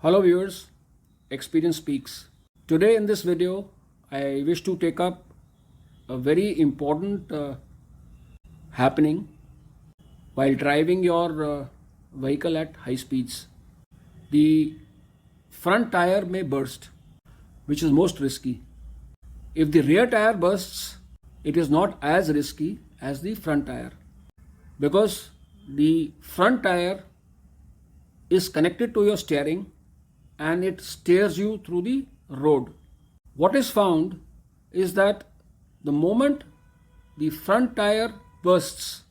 Hello viewers, Experience Speaks. Today in this video, I wish to take up a very important happening while driving your vehicle at high speeds. The front tire may burst, which is most risky. If the rear tire bursts, it is not as risky as the front tire because the front tire is connected to your steering and it steers you through the road. What is found is that the moment the front tire bursts,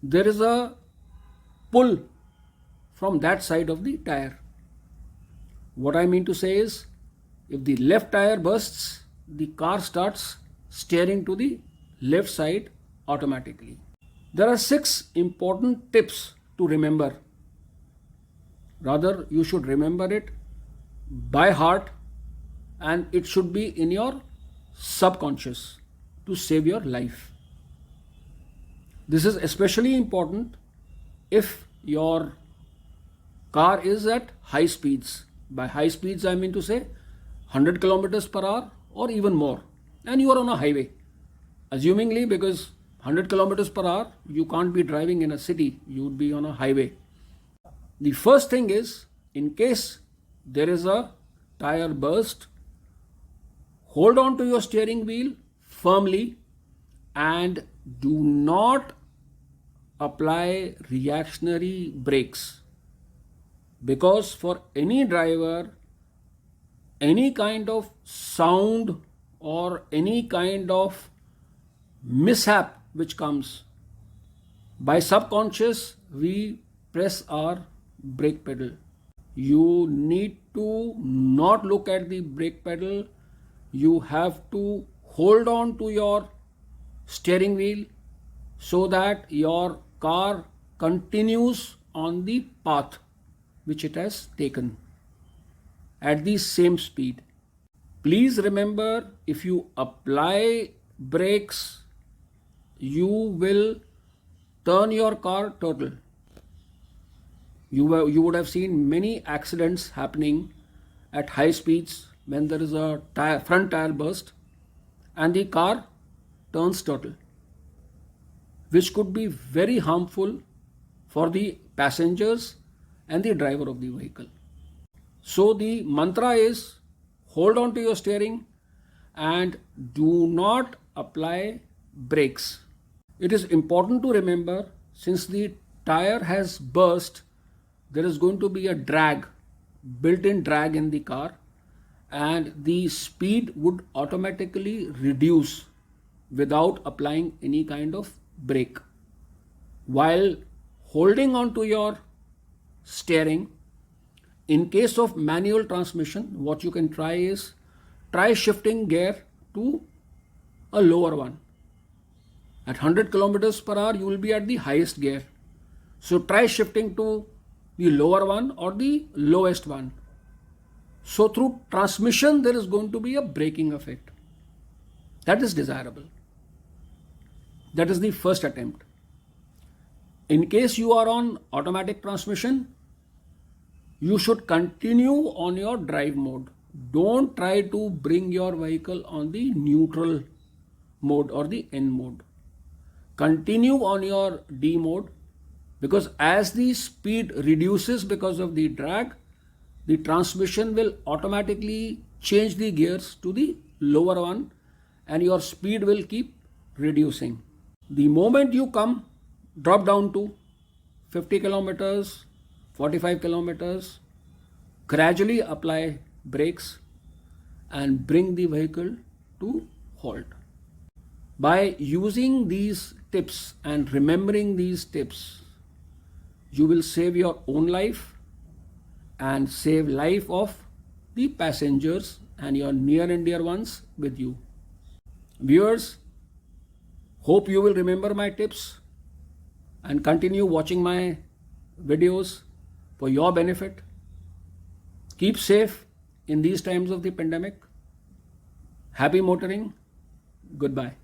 there is a pull from that side of the tire. What I mean to say is, if the left tire bursts, the car starts steering to the left side automatically. There are 6 important tips to remember. Rather, you should remember it by heart and it should be in your subconscious to save your life. This is especially important if your car is at high speeds. By high speeds, I mean to say 100 kilometers per hour or even more, and you are on a highway. Assumingly, because 100 kilometers per hour, you can't be driving in a city, you would be on a highway. The first thing is, in case there is a tire burst, hold on to your steering wheel firmly and do not apply reactionary brakes, because for any driver, any kind of sound or any kind of mishap which comes, by subconscious we press our brake pedal. You need to not look at the brake pedal. You have to hold on to your steering wheel so that your car continues on the path which it has taken at the same speed. Please remember, if you apply brakes, you will turn your car turtle. You would have seen many accidents happening at high speeds when there is a front tire burst and the car turns turtle, which could be very harmful for the passengers and the driver of the vehicle. So the mantra is, hold on to your steering and do not apply brakes. It is important to remember, since the tire has burst, there is going to be a drag, built-in drag in the car, and the speed would automatically reduce without applying any kind of brake. While holding on to your steering, in case of manual transmission, what you can try is, try shifting gear to a lower one. At 100 kilometers per hour, you will be at the highest gear. So try shifting to the lower one or the lowest one. So through transmission, there is going to be a braking effect. That is desirable. That is the first attempt. In case you are on automatic transmission, you should continue on your drive mode. Don't try to bring your vehicle on the neutral mode or the N mode. Continue on your D mode, because as the speed reduces because of the drag, the transmission will automatically change the gears to the lower one and your speed will keep reducing. The moment you drop down to 50 kilometers, 45 kilometers, gradually apply brakes and bring the vehicle to halt. By using these tips and remembering these tips, you will save your own life and save life of the passengers and your near and dear ones with you. Viewers, hope you will remember my tips and continue watching my videos for your benefit. Keep safe in these times of the pandemic. Happy motoring. Goodbye.